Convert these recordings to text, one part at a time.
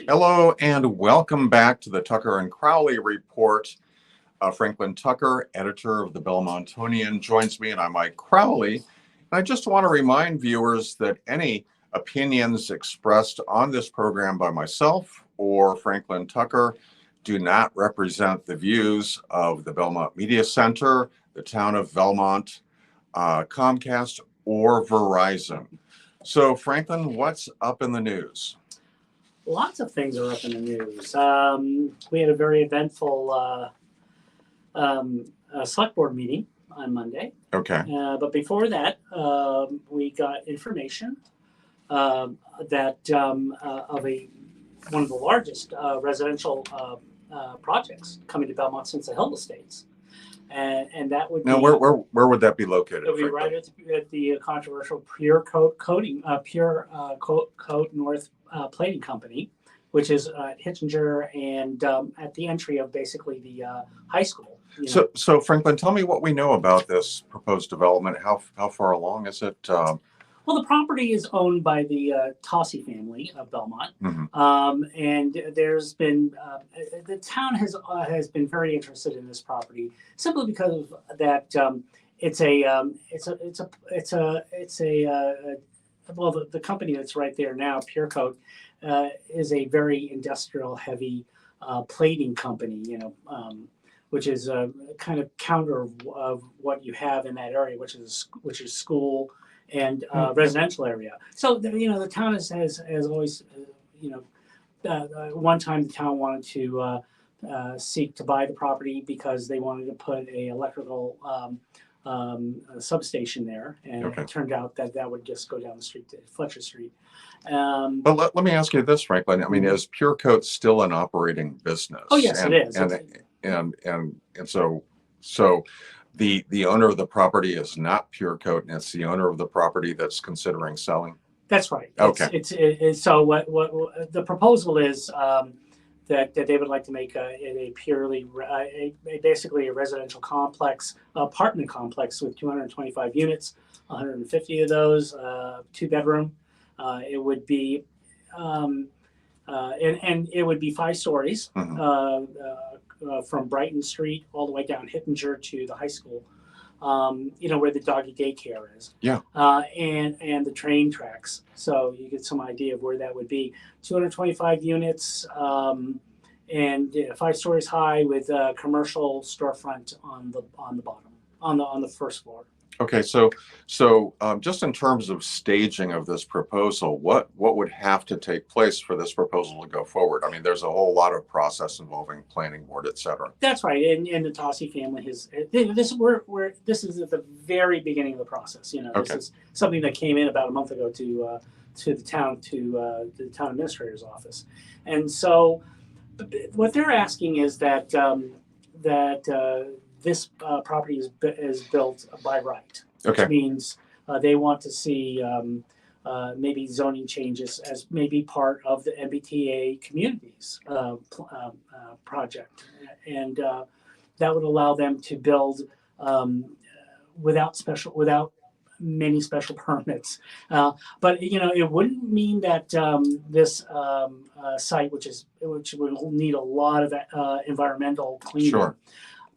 Hello and welcome back to the Tucker and Crowley Report. Franklin Tucker, editor of the Belmontonian, joins me, and I'm Mike Crowley. And I just want to remind viewers that any opinions expressed on this program by myself or Franklin Tucker do not represent the views of the Belmont Media Center, the town of Belmont, Comcast, or Verizon. So, Franklin, what's up in the news? Lots of things are up in the news. We had a very eventful select board meeting on Monday. Okay. But before that, we got information that of one of the largest residential projects coming to Belmont since the Hill Estates, and that would now be, where would that be located? It would be right at the controversial Pure Coat North Plating Company, which is at Hitchinger and at the entry of basically the high school. So Franklin, tell me what we know about this proposed development. How far along is it? Well, the property is owned by the Tossi family of Belmont, and there's been the town has been very interested in this property simply because of that the company that's right there now, Pure Coat, is a very industrial heavy plating company, which is kind of counter of what you have in that area, which is school and residential area. So the town has always, one time the town wanted to seek to buy the property because they wanted to put a electrical substation there, and It turned out that would just go down the street to Fletcher Street. But let me ask you this, Franklin. I mean, is Pure Coat still an operating business? Oh yes, it is. And so the owner of the property is not Pure Coat, and it's the owner of the property that's considering selling. That's right. Okay. It's so what the proposal is. That they would like to make a purely basically a residential complex, apartment complex with 225 units, 150 of those, 2-bedroom. It would be and it would be 5 stories from Brighton Street all the way down Hittinger to the high school. Where the doggy daycare is. Yeah. And the train tracks. So you get some idea of where that would be. 225 units and 5 stories high with a commercial storefront on the bottom, on the first floor. Okay, so just in terms of staging of this proposal, what would have to take place for this proposal to go forward? I mean, there's a whole lot of process involving planning board, et cetera. That's right, and the Tossi family this is at the very beginning of the process. This is something that came in about a month ago to the town administrator's office, and so what they're asking is that this property is built by right, which means they want to see maybe zoning changes as maybe part of the MBTA communities project, and that would allow them to build without many special permits. But it wouldn't mean that this site, which will need a lot of environmental cleaning. Sure.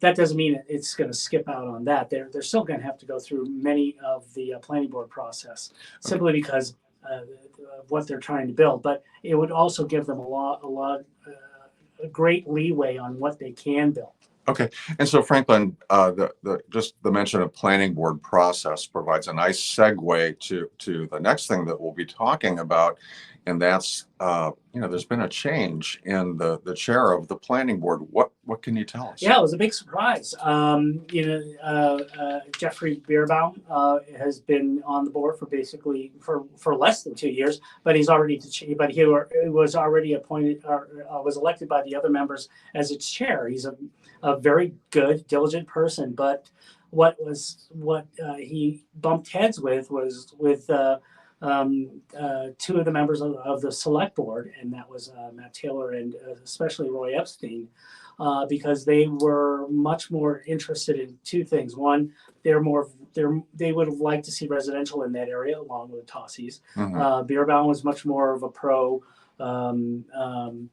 That doesn't mean it's going to skip out on that. They're still going to have to go through many of the planning board process, simply because of what they're trying to build. But it would also give them a great leeway on what they can build. Okay, and so Franklin, just the mention of planning board process provides a nice segue to the next thing that we'll be talking about, and that's there's been a change in the chair of the planning board. What can you tell us? Yeah, it was a big surprise. Jeffrey Bierbaum has been on the board for less than 2 years, but he was already appointed or was elected by the other members as its chair. He's a very good, diligent person, but what he bumped heads with was with 2 of the members of the select board, and that was Matt Taylor and especially Roy Epstein, because they were much more interested in 2 things. One, they would have liked to see residential in that area along with the Tossis. Bierbaum was much more of a pro um, um,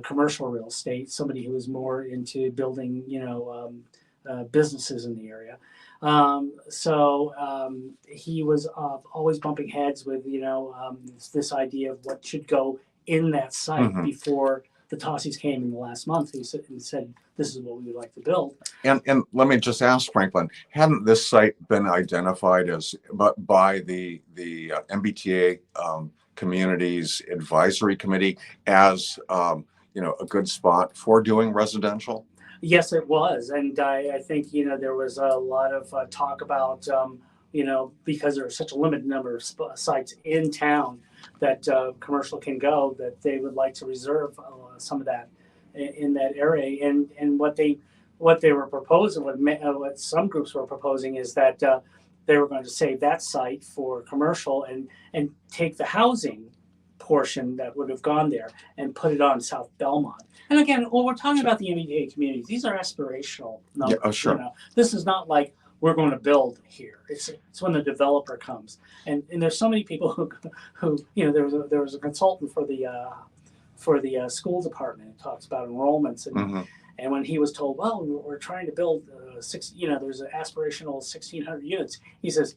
commercial real estate, somebody who was more into building, businesses in the area. He was always bumping heads with, this idea of what should go in that site Mhm. before the Tossies came in the last month. He said, this is what we would like to build. And let me just ask Franklin, hadn't this site been identified as by the MBTA Communities Advisory Committee as a good spot for doing residential? Yes, it was, and I think there was a lot of talk about because there are such a limited number of sites in town that commercial can go, that they would like to reserve some of that in that area, and what they were proposing, what some groups were proposing is that they were going to save that site for commercial and take the housing portion that would have gone there and put it on South Belmont. And again, when we're talking about the MBTA communities, these are aspirational numbers. Yeah, oh, sure. This is not like we're going to build here. It's when the developer comes, and there's so many people who there was a consultant for the school department who talks about enrollments and. Mm-hmm. And when he was told, well, we're trying to build there's an aspirational 1,600 units, he says,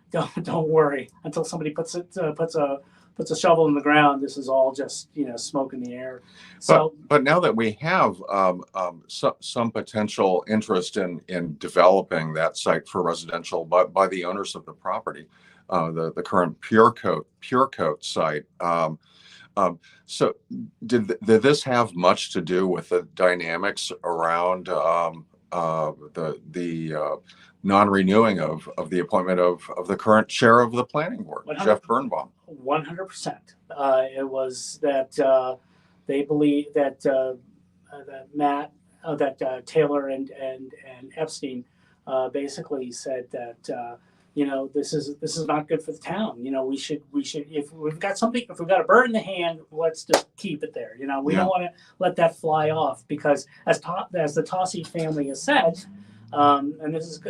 don't worry until somebody puts a shovel in the ground. This is all just smoke in the air. So, but now that we have some potential interest in developing that site for residential, by the owners of the property, the current Pure Coat site. So did this have much to do with the dynamics around the non-renewing of the appointment of the current chair of the planning board, 100%. Jeff Birnbaum? 100%. It was that they believe that Taylor and Epstein basically said that this is not good for the town. We should if we've got a bird in the hand, let's just keep it there. We don't want to let that fly off, because as the Tossi family has said, and this is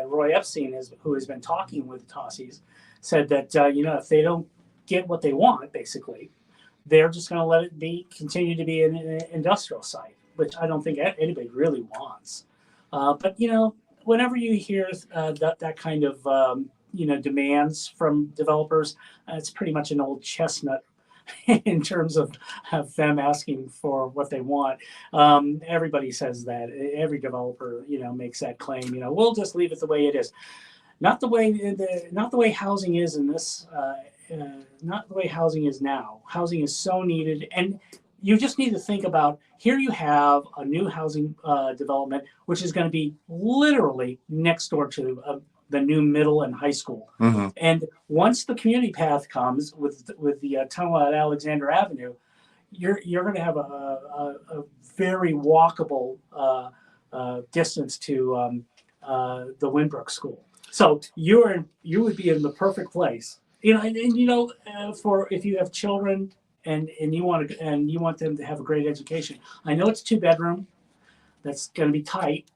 Roy Epstein who has been talking with the Tossies, said that if they don't get what they want, basically, they're just going to let it continue to be an industrial site, which I don't think anybody really wants. But whenever you hear that kind of demands from developers, it's pretty much an old chestnut in terms of them asking for what they want. Everybody says that. Every developer makes that claim. We'll just leave it the way it is. Not the way housing is in this. Not the way housing is now. Housing is so needed, and you just need to think about, here you have a new housing development, which is going to be literally next door to the new middle and high school. Mm-hmm. And once the community path comes with the tunnel at Alexander Avenue, you're going to have a very walkable distance to the Winbrook School. So you would be in the perfect place. For if you have children and you want them to have a great education. I know it's 2-bedroom. That's going to be tight,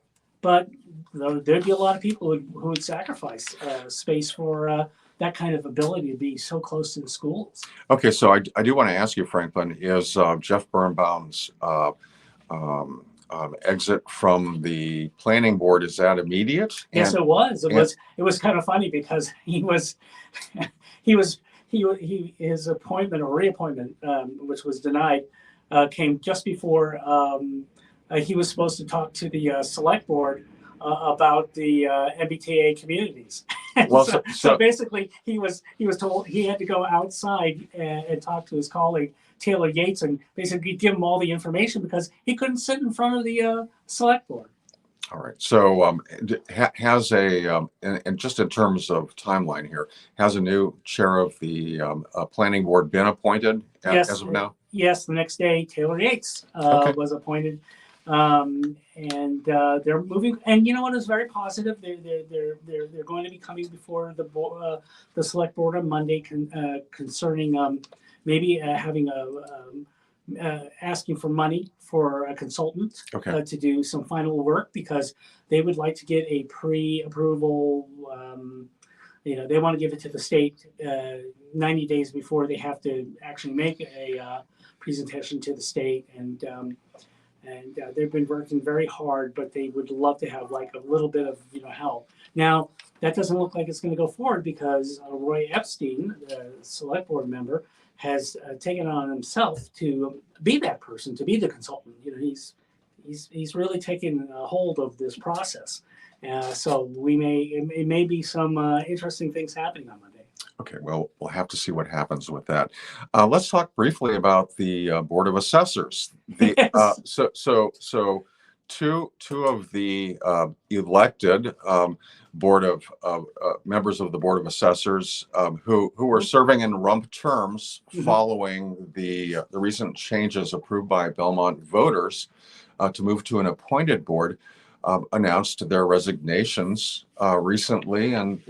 but there'd be a lot of people who would sacrifice space for that kind of ability to be so close to the schools. Okay, so I do want to ask you, Franklin, is Jeff Birnbaum's exit from the planning board, is that immediate? Yes, it was. It was kind of funny because his appointment or reappointment, which was denied, came just before he was supposed to talk to the select board about the MBTA communities. Well, so basically, he was told he had to go outside and talk to his colleague Taylor Yates and basically give him all the information because he couldn't sit in front of the select board. All right. So has and just in terms of timeline here, has a new chair of the planning board been appointed as of now? Yes, the next day Taylor Yates was appointed, and they're moving. And you know what is very positive? They're going to be coming before the select board on Monday concerning maybe having asking for money for a consultant to do some final work, because they would like to get a pre-approval they want to give it to the state 90 days before they have to actually make a presentation to the state, and they've been working very hard, but they would love to have like a little bit of help. Now that doesn't look like it's going to go forward because Roy Epstein, the select board member, has taken it on himself to be that person, to be the consultant. He's really taken a hold of this process. So it may be some interesting things happening on Monday. Okay, well, we'll have to see what happens with that. Let's talk briefly about the Board of Assessors. Yes. So two of the elected board of members of the Board of Assessors who were serving in rump terms following the recent changes approved by Belmont voters to move to an appointed board announced their resignations recently, and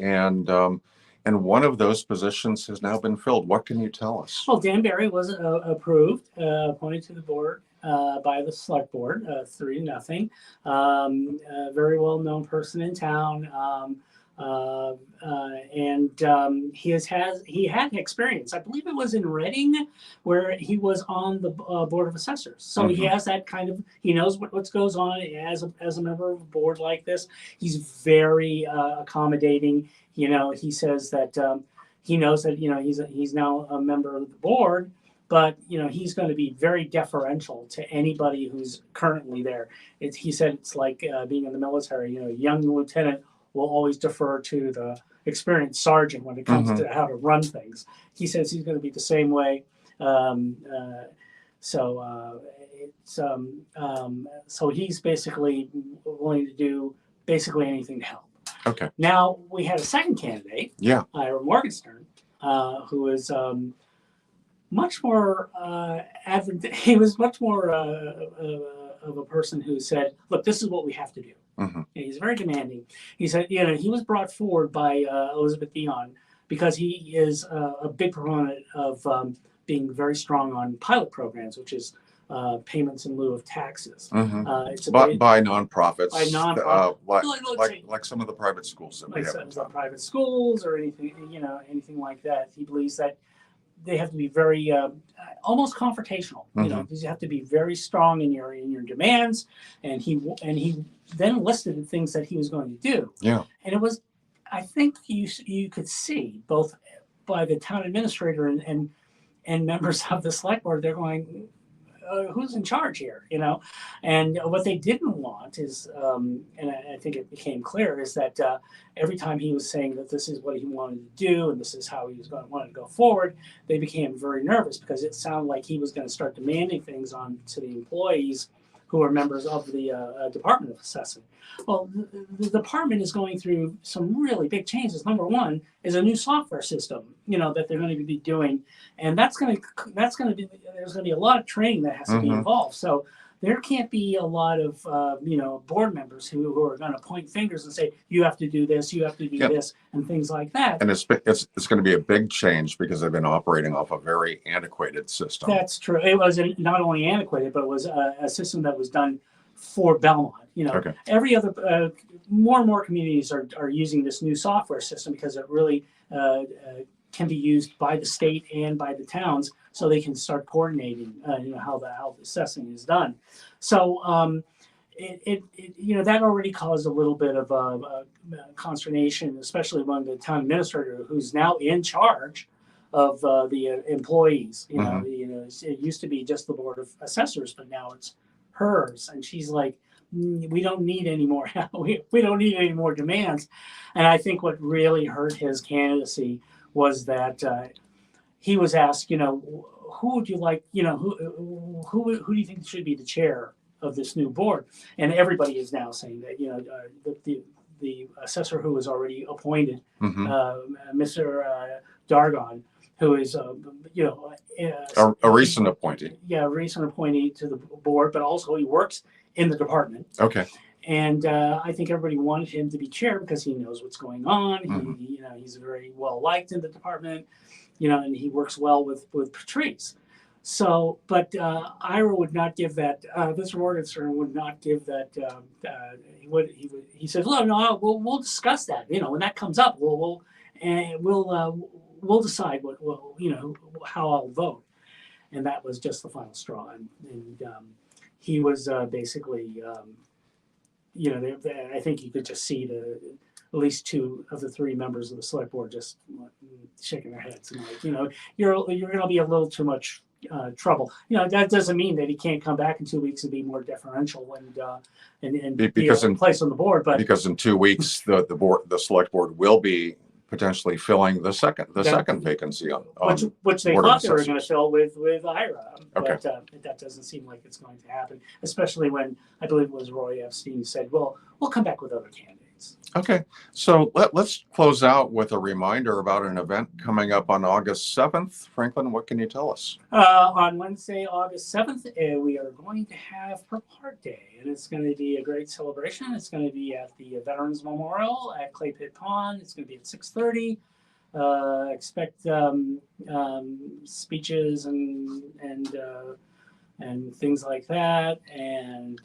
one of those positions has now been filled. What can you tell us? Well, Dan Barry was appointed to the board by the select board, 3-0. A very well-known person in town, and he had experience. I believe it was in Reading, where he was on the board of assessors. So he has that kind of. He knows what goes on as a member of a board like this. He's very accommodating. He says that he knows that he's now a member of the board, but he's going to be very deferential to anybody who's currently there. He said it's like being in the military. A young lieutenant will always defer to the experienced sergeant when it comes to how to run things. He says he's going to be the same way. So he's basically willing to do basically anything to help. Okay. Now we had a second candidate, Ira Morgenstern, who is much more he was much more of a person who said, "Look, this is what we have to do." And he's very demanding. He said, he was brought forward by Elizabeth Dion because he is a big proponent of being very strong on pilot programs, which is payments in lieu of taxes. It's by nonprofits. By nonprofits, like some of the private schools that we have in town. Private schools or anything, anything like that. He believes that they have to be very almost confrontational. You have to be very strong in your demands. And he then listed the things that he was going to do. Yeah. And it was, I think you could see both by the town administrator and members of the select board. They're going, who's in charge here? And what they didn't want is, and I think it became clear, is that every time he was saying that this is what he wanted to do and this is how he was wanted to go forward, they became very nervous because it sounded like he was going to start demanding things to the employees who are members of the Department of Assessing. Well, the department is going through some really big changes. Number one is a new software system, that they're going to be doing, and there's going to be a lot of training that has to be involved. So there can't be a lot of board members who are going to point fingers and say you have to do this, you have to do this, and things like that. And it's going to be a big change because they've been operating off a very antiquated system. That's true. It was not only antiquated, but it was a system that was done for Belmont. Every other more and more communities are using this new software system because it really can be used by the state and by the towns, so they can start coordinating, how the assessing is done. So that already caused a little bit of consternation, especially among the town administrator, who's now in charge of the employees. It used to be just the board of assessors, but now it's hers, and she's like, we don't need any more. we don't need any more demands. And I think what really hurt his candidacy was that he was asked, who would you like, who do you think should be the chair of this new board? And everybody is now saying that, the assessor who was already appointed, Mr. Dargon, who is, a recent appointee. Yeah, a recent appointee to the board, but also he works in the department. Okay. And I think everybody wanted him to be chair because he knows what's going on. He's very well liked in the department, and he works well with Patrice. So, but Ira would not give that. Mr. Morgenstern would not give that. He said, "Look, no, we'll discuss that. When that comes up, we'll." and we'll decide how I'll vote. And that was just the final straw. And he was basically, I think you could just see at least two of the three members of the select board just shaking their heads and you're going to be a little too much trouble. That doesn't mean that he can't come back in 2 weeks and be more deferential and be a place on the board. But because in 2 weeks the select board will be potentially filling the second vacancy on which they Board thought of they were going to Assessors. fill with Ira. Okay. But that doesn't seem like it's going to happen, especially when I believe it was Roy Epstein said, "Well, we'll come back with other candidates." Okay, so let's close out with a reminder about an event coming up on August 7th. Franklin, what can you tell us? On Wednesday, August 7th, we are going to have Purple Heart Day, and it's going to be a great celebration. It's going to be at the Veterans Memorial at Clay Pit Pond. It's going to be at 6:30. Expect speeches and things like that. And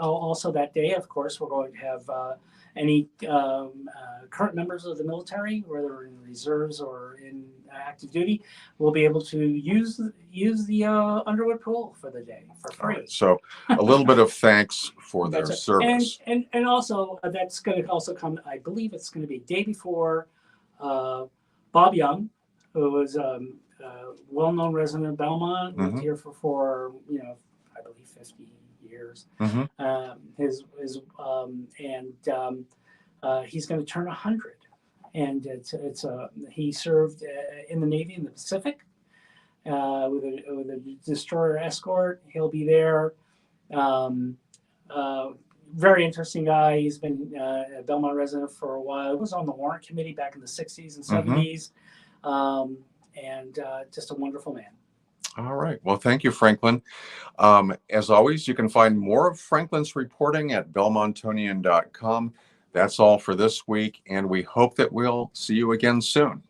also that day, of course, we're going to have any current members of the military, whether in reserves or in active duty, will be able to use the Underwood pool for the day for free. Right, so a little bit of thanks for their That's service. And also that's going to also come. I believe it's going to be day before Bob Young, who was a well-known resident of Belmont, lived here for I believe 50 years. He's going to turn 100, and he served in the Navy in the Pacific with a destroyer escort. He'll be there. Very interesting guy. He's been a Belmont resident for a while. He was on the warrant committee back in the 60s and 70s, and just a wonderful man. All right. Well, thank you, Franklin. As always, you can find more of Franklin's reporting at belmontonian.com. That's all for this week, and we hope that we'll see you again soon.